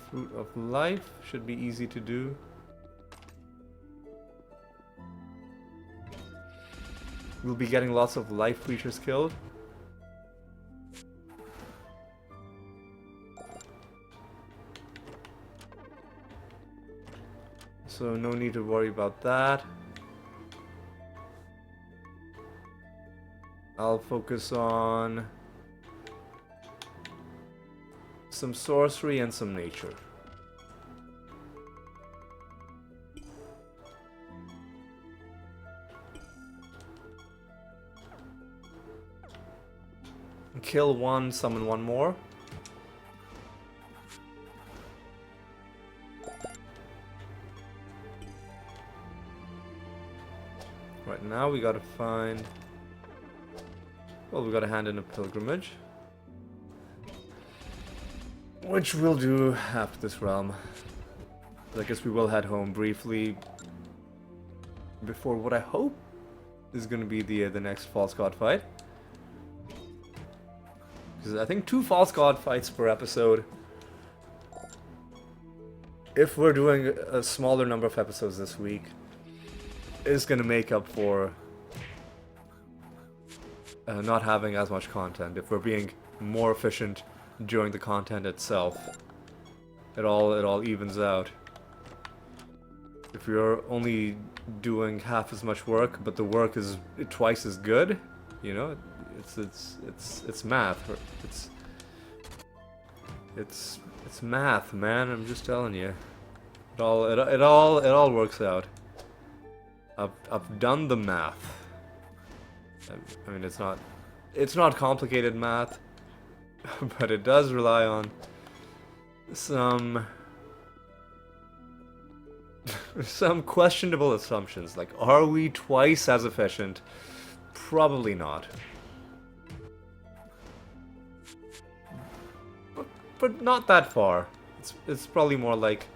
Fruit of Life should be easy to do. We'll be getting lots of life creatures killed. So no need to worry about that. I'll focus on some sorcery and some nature. Kill one, summon one more. Right now we gotta find... Well, we gotta hand in a pilgrimage. Which we'll do after this realm. I guess we will head home briefly before what I hope is gonna be the next false god fight. Because I think 2 false god fights per episode. If we're doing a smaller number of episodes this week, is going to make up for not having as much content. If we're being more efficient during the content itself, it all evens out. If you're only doing half as much work, but the work is twice as good, you know, it's math. It's math, man. I'm just telling you. It all works out. I've done the math. I mean, it's not complicated math, but it does rely on some questionable assumptions. Like, are we twice as efficient? Probably not. But not that far. It's probably more like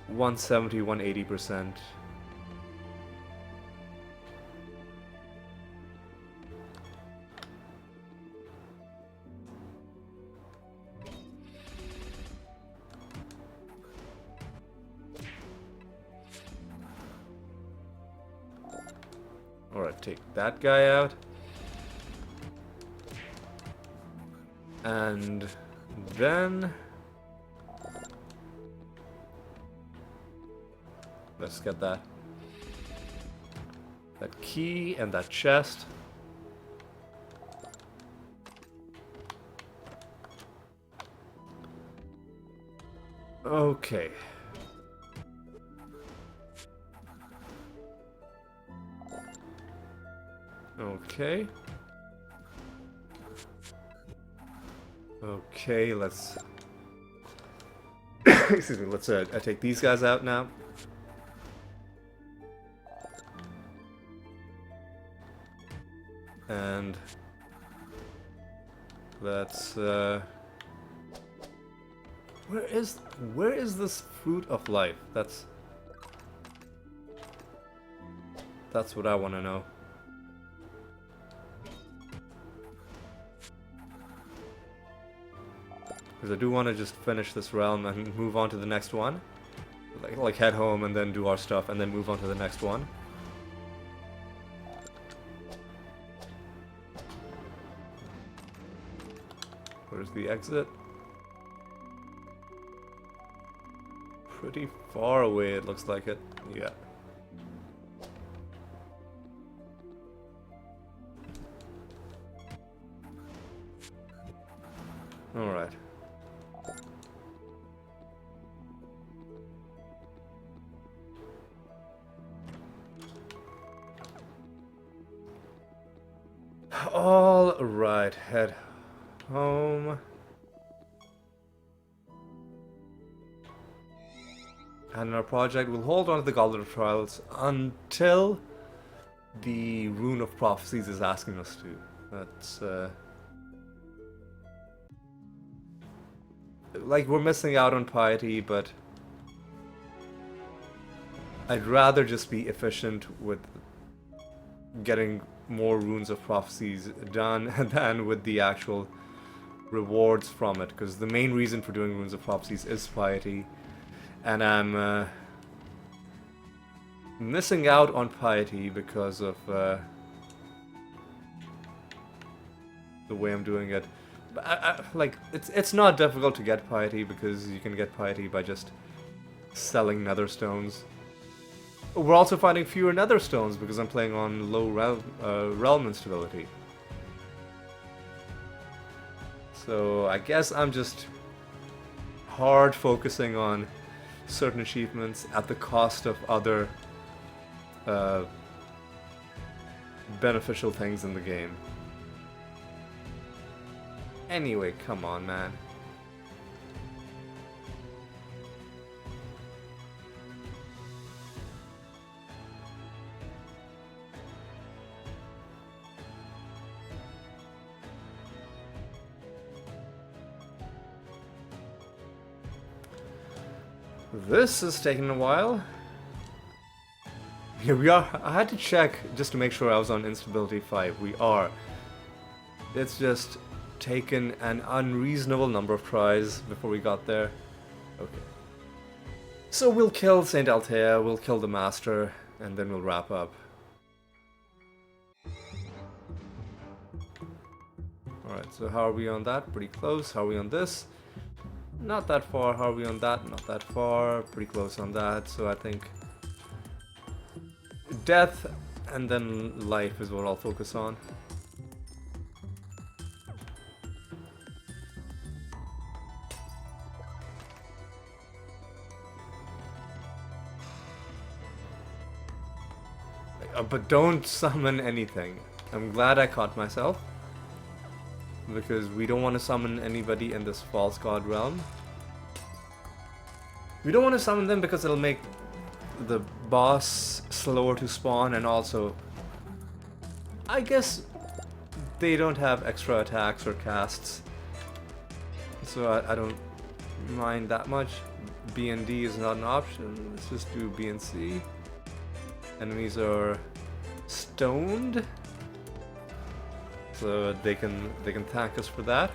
170, 180%. Alright, take that guy out. And then let's get that key and that chest. Okay. Okay. Okay, let's excuse me, let's take these guys out now. And let's where is this fruit of life? That's what I want to know. Because I do want to just finish this realm and move on to the next one. Like head home and then do our stuff and then move on to the next one. Where's the exit? Pretty far away, it looks like it. Yeah. Alright. All right, head home. And in our project, we'll hold on to the Goblet of Trials until the Rune of Prophecies is asking us to. That's, like, we're missing out on piety, but I'd rather just be efficient with getting more Runes of Prophecies done than with the actual rewards from it, because the main reason for doing Runes of Prophecies is piety, and I'm missing out on piety because of the way I'm doing it. But like, it's not difficult to get piety, because you can get piety by just selling nether stones. We're also finding fewer nether stones because I'm playing on low realm instability. So I guess I'm just hard focusing on certain achievements at the cost of other beneficial things in the game. Anyway, come on, man. This is taking a while. Here we are. I had to check just to make sure I was on instability 5. We are. It's just taken an unreasonable number of tries before we got there. Okay. So we'll kill Saint Althea, we'll kill the Master, and then we'll wrap up. Alright, so how are we on that? Pretty close. How are we on this? Not that far. How are we on that? Not that far. Pretty close on that. So I think death and then life is what I'll focus on. But don't summon anything. I'm glad I caught myself, because we don't want to summon anybody in this false god realm. We don't want to summon them because it'll make the boss slower to spawn, and also I guess they don't have extra attacks or casts, so I don't mind that much. B and D is not an option. Let's just do B and C. Enemies are stoned, so they can thank us for that.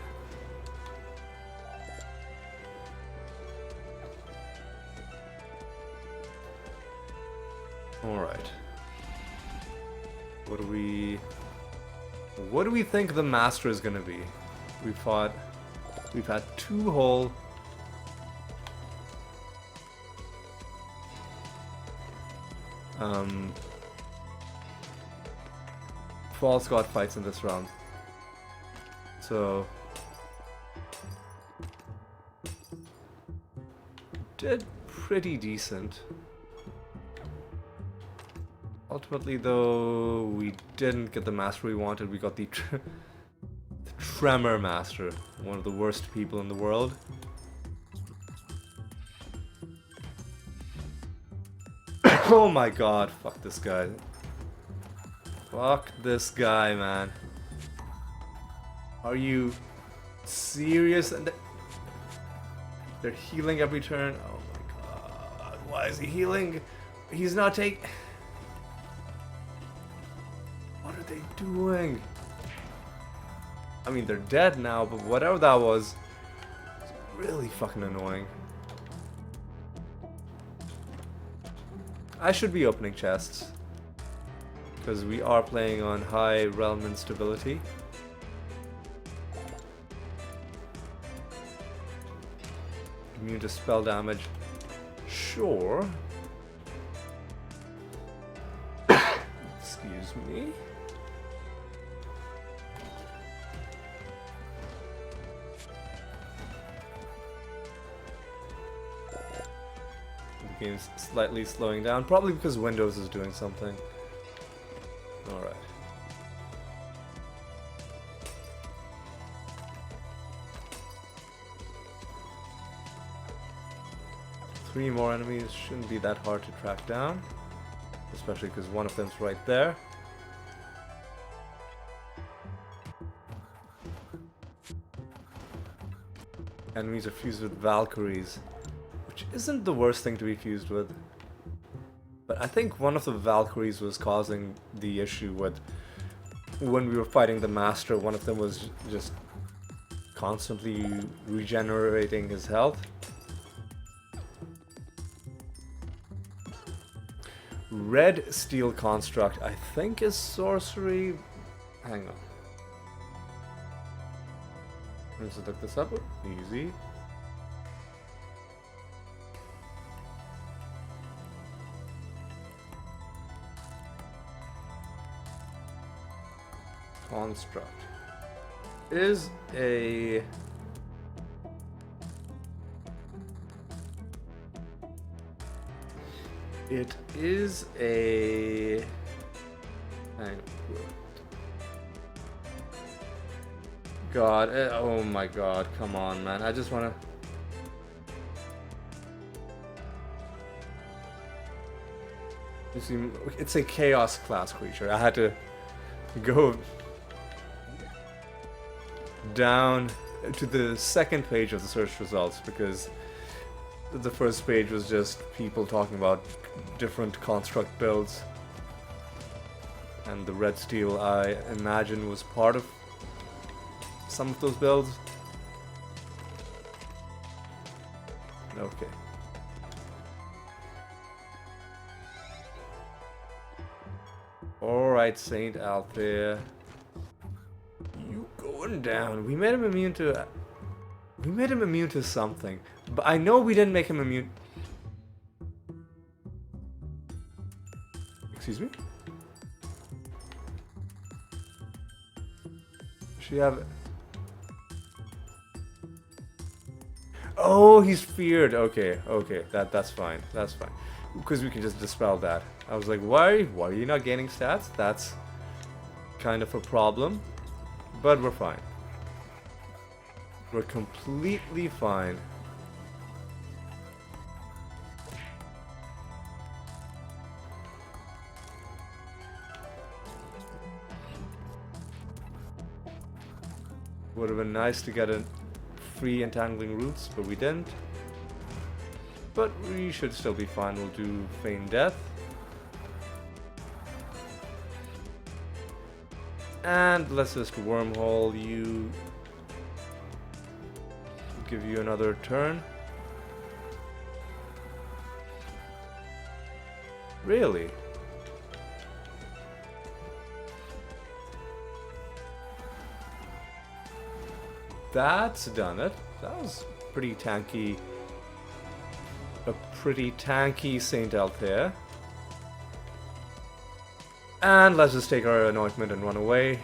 All right. What do we think the Master is gonna be? We've had 2 whole false god fights in this round, so did pretty decent. Ultimately, though, we didn't get the Master we wanted. We got the Tremor Master, one of the worst people in the world. Oh my god, fuck this guy. Fuck this guy, man. Are you serious? And they're healing every turn. Oh my god. Why is he healing? He's not taking... What are they doing? I mean, they're dead now, but whatever that was, it's really fucking annoying. I should be opening chests, because we are playing on high realm instability. Immune to spell damage. Sure. Excuse me. The game's slightly slowing down, probably because Windows is doing something. Alright. Three more enemies shouldn't be that hard to track down, especially because one of them's right there. Enemies are fused with Valkyries, which isn't the worst thing to be fused with. But I think one of the Valkyries was causing the issue with when we were fighting the Master. One of them was just constantly regenerating his health. Red Steel Construct, I think, is sorcery. Hang on. Let's look this up. Easy. Construct is a hang on. God, oh my god, come on, man. I just wanna... You see, it's a chaos class creature. I had to go down to the second page of the search results because the first page was just people talking about different construct builds, and the red steel I imagine was part of some of those builds. Okay. Alright, Saint Althea. You going down. We made him immune to... We made him immune to something. But I know we didn't make him immune... Excuse me? Should we have... Oh, he's feared. Okay, okay, that's fine. That's fine. Because we can just dispel that. I was like, why are you not gaining stats? That's kind of a problem. But we're fine. We're completely fine. Would have been nice to get a free entangling roots, but we didn't. But we should still be fine. We'll do feign death. And let's just wormhole you. Give you another turn. Really? That's done it. That was pretty tanky. A pretty tanky Saint Althea. And let's just take our anointment and run away.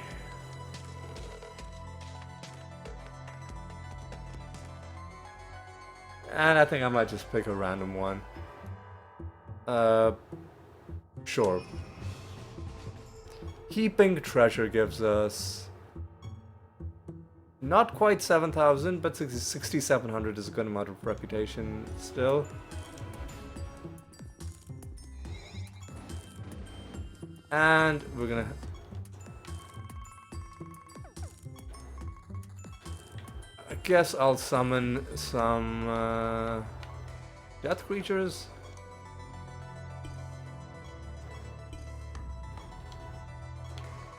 And I think I might just pick a random one. Sure. Heaping Treasure gives us... Not quite 7,000, but 6,700 is a good amount of reputation still. And we're gonna... I guess I'll summon some death creatures.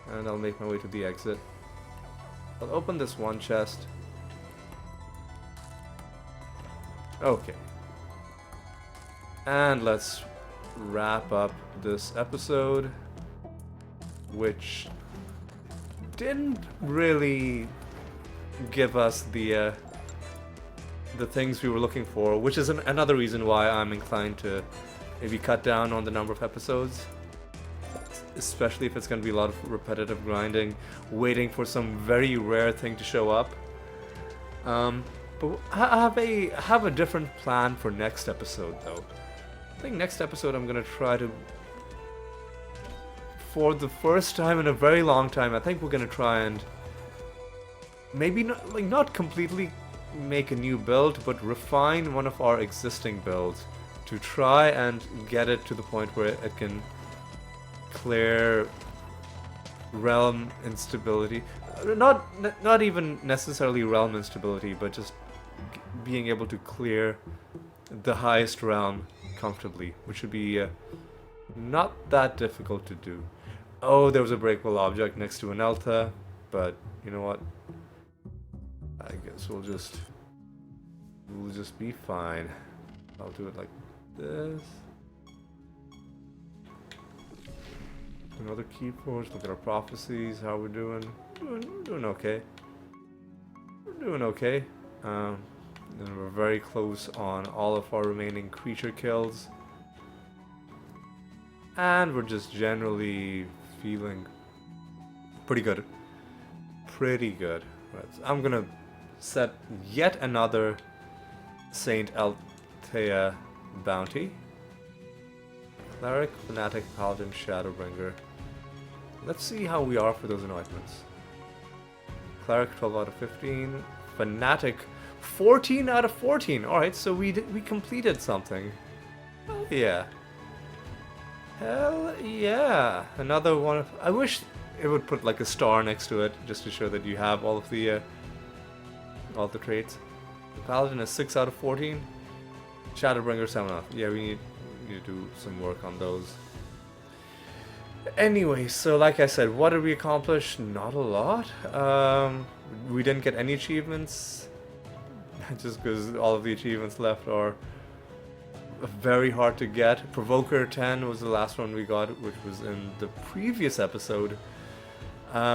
And I'll make my way to the exit. I'll open this one chest. Okay. And let's wrap up this episode, which didn't really give us the things we were looking for, which is another reason why I'm inclined to maybe cut down on the number of episodes. Especially if it's going to be a lot of repetitive grinding, waiting for some very rare thing to show up. But I have a different plan for next episode, though. I think next episode I'm going to try to, for the first time in a very long time, I think we're going to try and maybe not completely make a new build, but refine one of our existing builds to try and get it to the point where it can clear realm instability. Not even necessarily realm instability, but just being able to clear the highest realm comfortably, which would be not that difficult to do. Oh, there was a breakable object next to an Alta, but you know what? I guess we'll just be fine. I'll do it like this. Another key force, look at our prophecies, how we're doing. We're doing okay. We're doing okay. And we're very close on all of our remaining creature kills. And we're just generally feeling pretty good. Pretty good. Right, so I'm gonna set yet another Saint Althea bounty. Cleric, Fanatic, Paladin, Shadowbringer. Let's see how we are for those anointments. Cleric 12 out of 15. Fanatic 14 out of 14. Alright, so we completed something. Hell yeah. Hell yeah. Another one of... I wish it would put like a star next to it just to show that you have all of the traits. The Paladin is 6 out of 14. Shadowbringer 7 out. Yeah, we need to do some work on those. Anyway, so like I said, what did we accomplish? Not a lot. We didn't get any achievements, just because all of the achievements left are very hard to get. Provoker 10 was the last one we got, which was in the previous episode.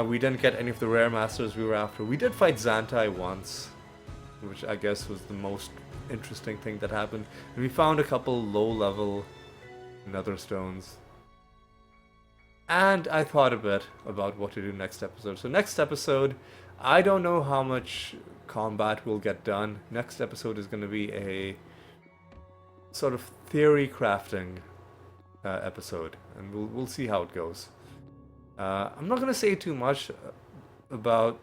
We didn't get any of the rare masters we were after. We did fight Xantai once, which I guess was the most interesting thing that happened. And we found a couple low-level nether stones. And I thought a bit about what to do next episode. So next episode, I don't know how much combat will get done. Next episode is going to be a sort of theory crafting episode, and we'll see how it goes. I'm not going to say too much about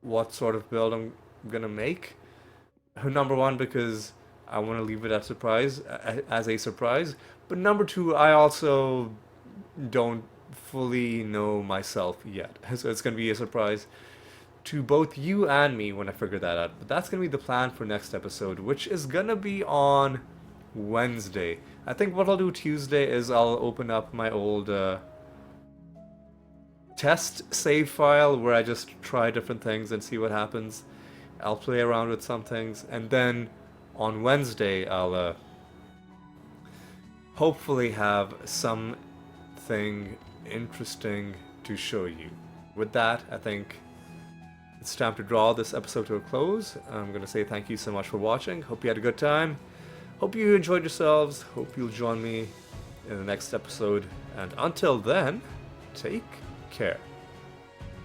what sort of build I'm going to make. Number one, because I want to leave it as a surprise. But number two, I also don't fully know myself yet. So it's going to be a surprise to both you and me when I figure that out. But that's going to be the plan for next episode, which is going to be on Wednesday. I think what I'll do Tuesday is I'll open up my old test save file where I just try different things and see what happens. I'll play around with some things, and then on Wednesday I'll hopefully have something interesting to show you. With that, I think it's time to draw this episode to a close. I'm going to say thank you so much for watching. Hope you had a good time. Hope you enjoyed yourselves. Hope you'll join me in the next episode. And until then, take care.